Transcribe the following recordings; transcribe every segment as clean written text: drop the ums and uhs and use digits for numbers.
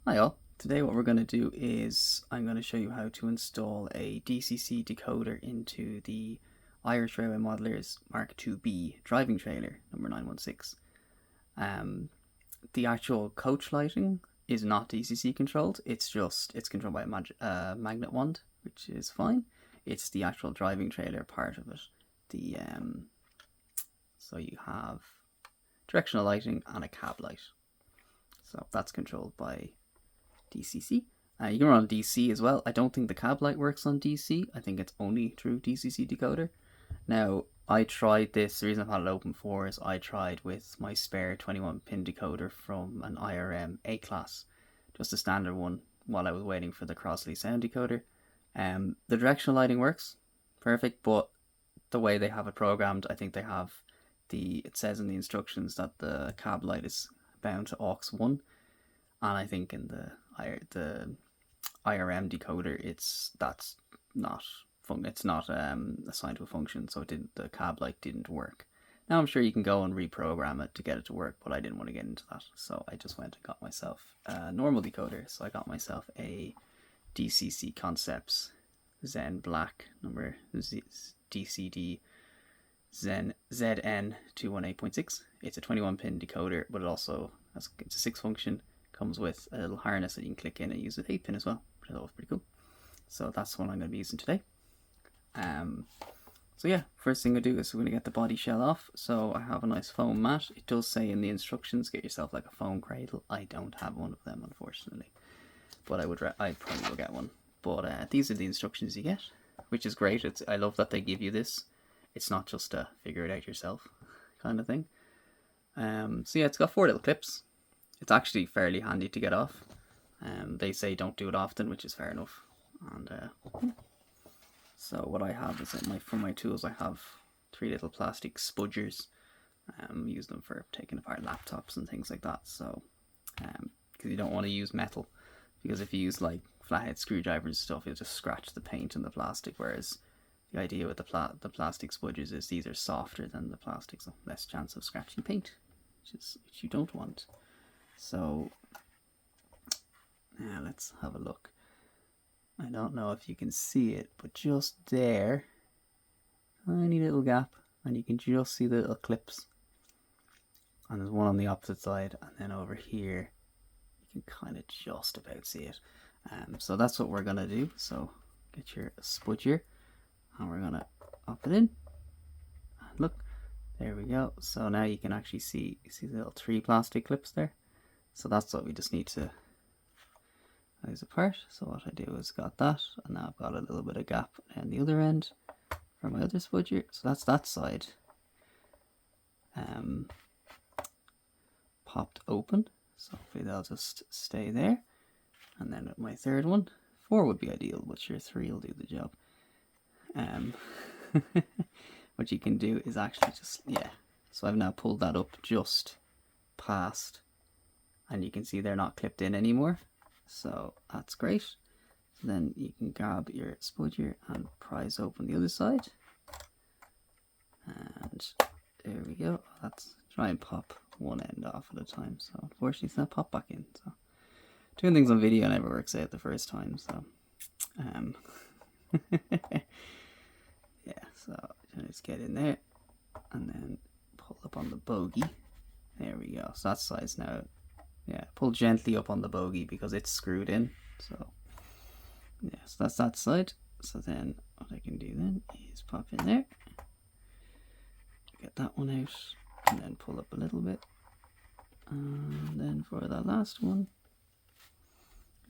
Hi all, today what we're going to do is I'm going to show you how to install a DCC decoder into the Irish Railway Modelers Mark IIB driving trailer number 916. The actual coach lighting is not DCC controlled, it's controlled by a magnet wand, which is fine. It's the actual driving trailer part of it. So you have directional lighting and a cab light. So that's controlled by DCC. You can run on DC as well. I don't think the cab light works on DC. I think it's only through DCC decoder. Now, I tried this. The reason I've had it open for is I tried with my spare 21 pin decoder from an IRM A class, just a standard one, while I was waiting for the Crossley sound decoder. The directional lighting works perfect, but the way they have it programmed, I think they have it says in the instructions that the cab light is bound to aux 1, and I think in the IRM decoder it's not assigned to a function, so the cab light didn't work. Now I'm sure you can go and reprogram it to get it to work, but I didn't want to get into that, so I just went and got myself a normal decoder. So I got myself a DCC Concepts Zen Black number DCD Zen ZN218.6. It's a 21 pin decoder, but it's a 6 function. Comes with a little harness that you can click in and use with 8 pin as well, which I thought was pretty cool. So that's what I'm going to be using today. So yeah, first thing I do is we're going to get the body shell off. So I have a nice foam mat. It does say in the instructions, get yourself like a foam cradle. I don't have one of them, unfortunately, but I probably will get one. But these are the instructions you get, which is great. I love that they give you this. It's not just a figure it out yourself kind of thing. So yeah, it's got 4 little clips. It's actually fairly handy to get off. They say don't do it often, which is fair enough. And so what I have is for my tools, I have 3 little plastic spudgers. Use them for taking apart laptops and things like that. So because you don't want to use metal, because if you use like flathead screwdrivers and stuff, you'll just scratch the paint in the plastic. Whereas the idea with the plastic spudgers is these are softer than the plastic, so less chance of scratching paint, which you don't want. So now let's have a look. I don't know if you can see it, but just there, tiny little gap, and you can just see the little clips. And there's one on the opposite side, and then over here, you can kind of just about see it. So that's what we're gonna do. So get your spudger, and we're gonna pop it in. And look, there we go. So now you can actually see the little 3 plastic clips there. So that's what we just need to eyes apart. So what I do is got that, and now I've got a little bit of gap on the other end for my other spudger. So that's that side popped open. So hopefully they'll just stay there. And then with my third one, 4 would be ideal, but your 3 will do the job. What you can do is actually so I've now pulled that up just past, and you can see they're not clipped in anymore, so that's great. So then you can grab your spudger and prise open the other side, and there we go. Let's try and pop one end off at a time, so unfortunately it's not popped back in. So doing things on video never works out the first time, so yeah, so just get in there and then pull up on the bogey. There we go. So that side's now, pull gently up on the bogey because it's screwed in. So yeah, so that's that side. So then what I can do then is pop in there, get that one out, and then pull up a little bit. And then for that last one,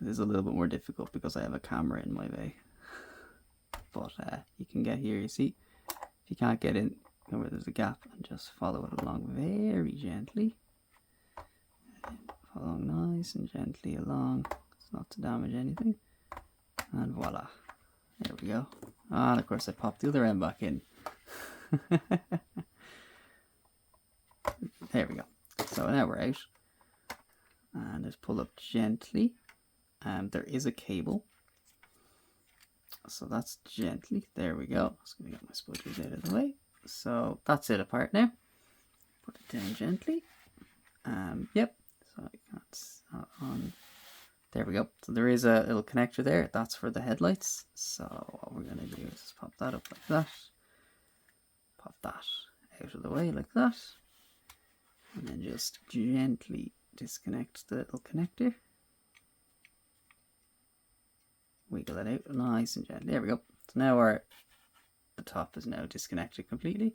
it is a little bit more difficult because I have a camera in my way. But you can get here, you see. If you can't get in where there's a gap, and just follow it along very gently. Follow nice and gently along, it's not to damage anything. And voila, there we go. And of course I popped the other end back in. There we go. So now we're out. And just pull up gently. There is a cable. So that's gently, there we go. Just gonna get my spudgers out of the way. So that's it apart now. Put it down gently. Yep. So I got on There we go. So there is a little connector there. That's for the headlights. So what we're going to do is just pop that up like that. Pop that out of the way like that. And then just gently disconnect the little connector. Wiggle it out nice and gently. There we go. So now the top is now disconnected completely.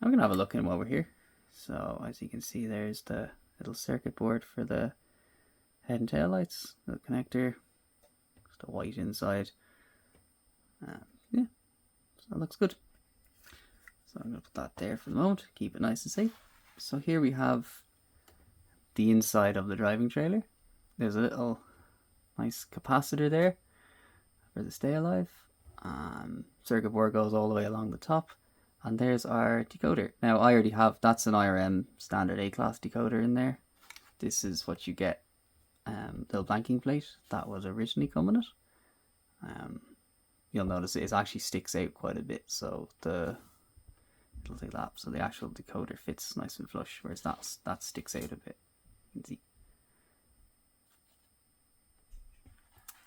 I'm going to have a look in while we're here. So as you can see, there's the little circuit board for the head and tail lights, the connector, just a white inside. Yeah, so that looks good. So I'm going to put that there for the moment, keep it nice and safe. So here we have the inside of the driving trailer. There's a little nice capacitor there for the stay alive. Circuit board goes all the way along the top. And there's our decoder. Now I already have, that's an IRM standard A-class decoder in there. This is what you get. Little blanking plate that was originally coming in it. You'll notice it actually sticks out quite a bit, so it'll take that. So the actual decoder fits nice and flush, whereas that sticks out a bit. You can see.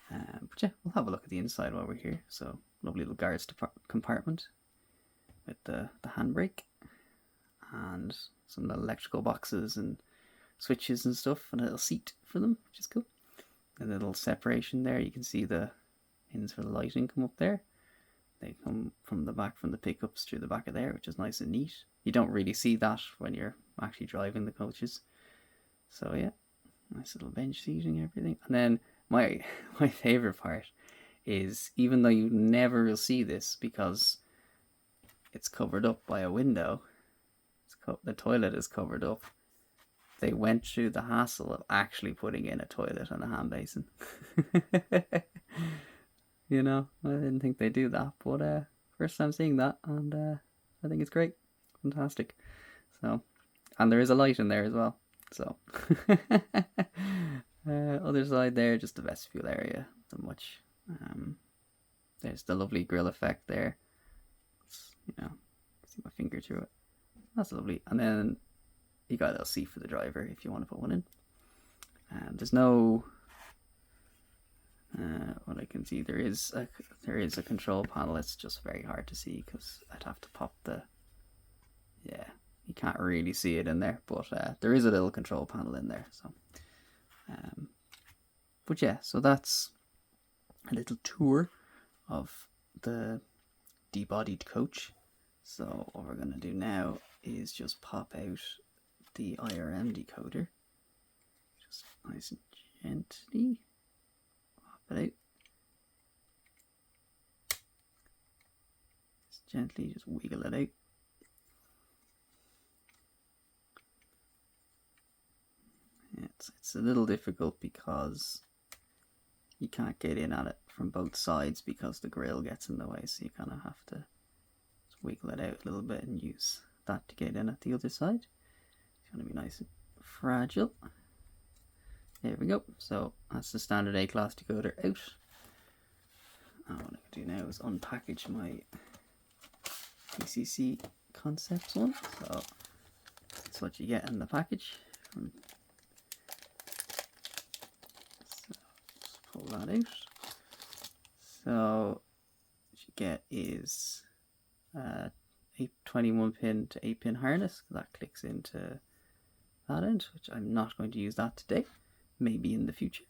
But yeah, we'll have a look at the inside while we're here. So lovely little guards compartment with the handbrake and some little electrical boxes and switches and stuff, and a little seat for them, which is cool. A little separation there. You can see the pins for the lighting come up there. They come from the back, from the pickups through the back of there, which is nice and neat. You don't really see that when you're actually driving the coaches. So yeah, nice little bench seating, everything. And then my favorite part is, even though you never will see this because it's covered up by a window, the toilet is covered up. They went through the hassle of actually putting in a toilet and a hand basin. You know, I didn't think they'd do that, but first time seeing that, and I think it's great. Fantastic. So, and there is a light in there as well. So, other side there, just the vestibule area, not much. There's the lovely grill effect there. You know, see my finger through it. That's lovely. And then you got a little seat for the driver if you want to put one in. There's no, what I can see, there is a control panel. It's just very hard to see because I'd have to pop yeah, you can't really see it in there, but there is a little control panel in there. So, but yeah, so that's a little tour of the debodied coach. So what we're going to do now is just pop out the IRM decoder, just nice and gently pop it out. Just gently just wiggle it out. It's a little difficult because you can't get in at it from both sides because the grill gets in the way, so you kind of have to just wiggle it out a little bit and use that to get in at the other side. It's going to be nice and fragile. There we go. So that's the standard A-class decoder out. And what I can do now is unpackage my DCC Concepts one. So that's what you get in the package. So just pull that out. So what you get is 21 pin to 8 pin harness. That clicks into that end, which I'm not going to use that today, maybe in the future.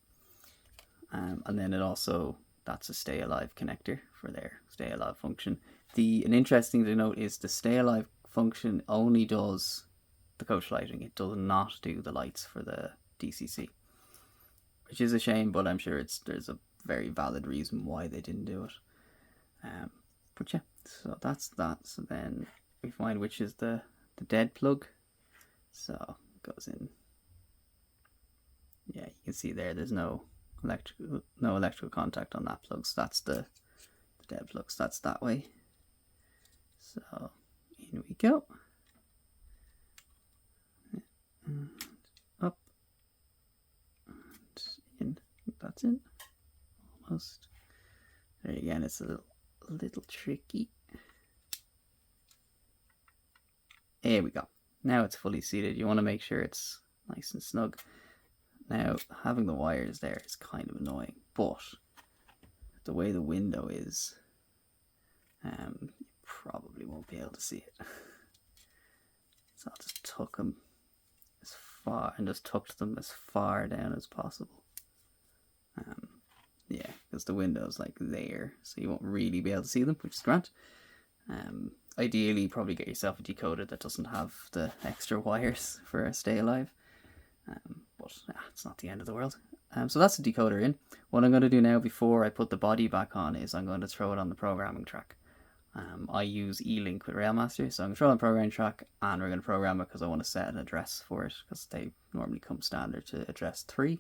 And then it also, that's a stay alive connector for their stay alive function. An interesting thing to note is the stay alive function only does the coach lighting. It does not do the lights for the DCC, which is a shame, but I'm sure there's a very valid reason why they didn't do it. But yeah, so that's that. So then we find which is the dead plug. So it goes in. Yeah, you can see there's no electrical contact on that plug. So that's the dead plug. So that's that way. So in we go. And up. And in. That's in. Almost. There again, it's a little tricky. There we go. Now it's fully seated. You want to make sure it's nice and snug. Now, having the wires there is kind of annoying, but the way the window is, you probably won't be able to see it. So I'll just tuck them as far, and just tuck them as far down as possible. Yeah, because the window's like there, so you won't really be able to see them, which is grand. Ideally, probably get yourself a decoder that doesn't have the extra wires for a stay alive. But it's not the end of the world. So that's the decoder in. What I'm going to do now before I put the body back on is I'm going to throw it on the programming track. I use eLink with Railmaster, so I'm going to throw it on the programming track, and we're going to program it because I want to set an address for it, because they normally come standard to address 3.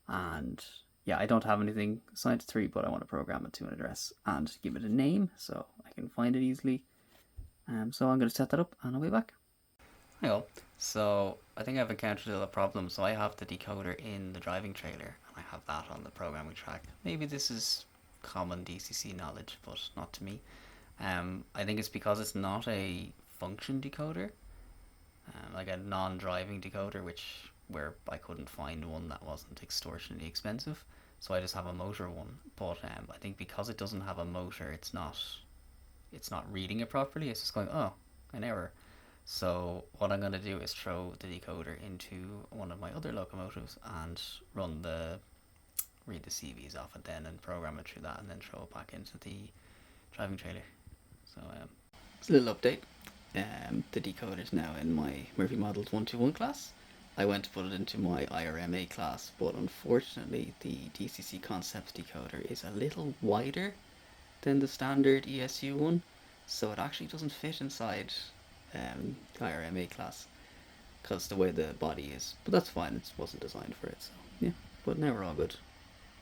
And yeah, I don't have anything assigned to 3, but I want to program it to an address and give it a name so I can find it easily. So I'm going to set that up and I'll be back. Hi all. So I think I've encountered a little problem. So I have the decoder in the driving trailer and I have that on the programming track. Maybe this is common DCC knowledge, but not to me. I think it's because it's not a function decoder, like a non-driving decoder, where I couldn't find one that wasn't extortionately expensive. So I just have a motor one. But I think because it doesn't have a motor, it's not reading it properly. It's just going, oh, an error. So what I'm going to do is throw the decoder into one of my other locomotives and read the CVs off it then and program it through that, and then throw it back into the driving trailer. So it's a little update. The decoder is now in my Murphy Models 121 class. I went to put it into my IRM class, but unfortunately the DCC Concepts decoder is a little wider than the standard ESU one, so it actually doesn't fit inside the IRM class because the way the body is. But that's fine, it wasn't designed for it, so yeah. But now we're all good.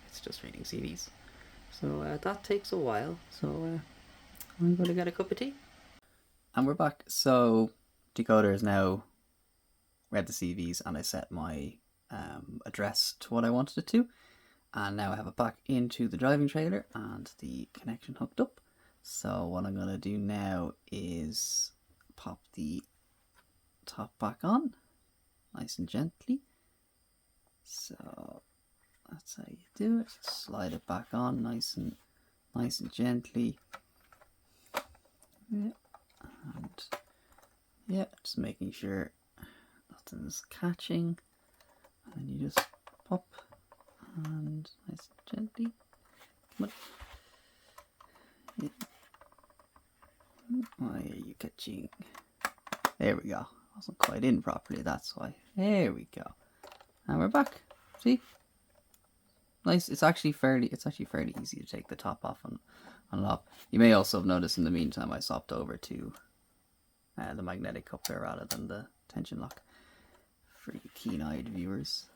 It's just reading CVs. So that takes a while, so I'm going to get a cup of tea. And we're back. So decoder is now read the CVs and I set my address to what I wanted it to. And now I have it back into the driving trailer and the connection hooked up. So what I'm going to do now is pop the top back on nice and gently. So that's how you do it. Slide it back on nice and gently. Yeah. And yeah, just making sure nothing's catching. And then you just pop and nice and gently. Come on. Yeah. Why are you catching? There we go. Wasn't quite in properly, that's why. There we go. And we're back. See? Nice. It's actually fairly easy to take the top off and unlock. You may also have noticed in the meantime I swapped over to the magnetic cup there rather than the tension lock for you keen-eyed viewers.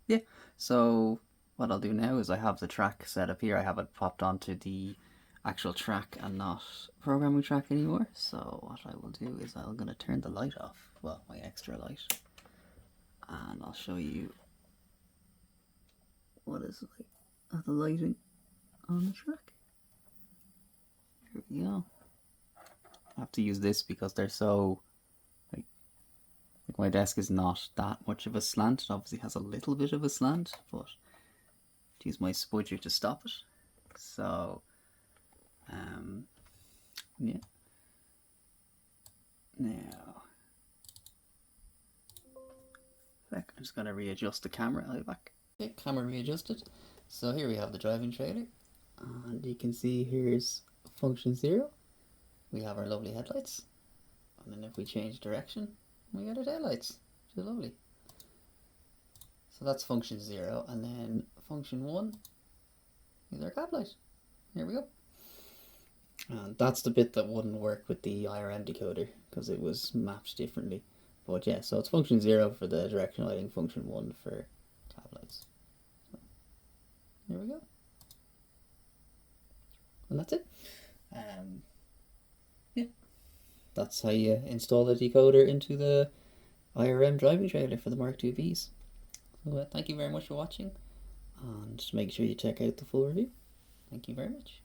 Yeah, so what I'll do now is I have the track set up here. I have it popped onto the actual track and not programming track anymore. So what I will do is I'm going to turn the light off, well, my extra light, and I'll show you what is like the lighting on the track. Here we go. I have to use this because they're so like my desk is not that much of a slant. It obviously has a little bit of a slant, but to use my spudger to stop it. So yeah. Now I'm just going to readjust the camera. I'll be back. Okay, camera readjusted. So here we have the driving trailer, and you can see here's function 0. We have our lovely headlights, and then if we change direction, we get our taillights, which is lovely. So that's function 0, and then function 1 is our cab light. Here we go. And that's the bit that wouldn't work with the IRM decoder because it was mapped differently. But yeah, so it's function 0 for the direction lighting, function 1 for cab lights. So, here we go. And that's it. Yeah, that's how you install the decoder into the IRM driving trailer for the Mark II Vs. So thank you very much for watching, and make sure you check out the full review. Thank you very much.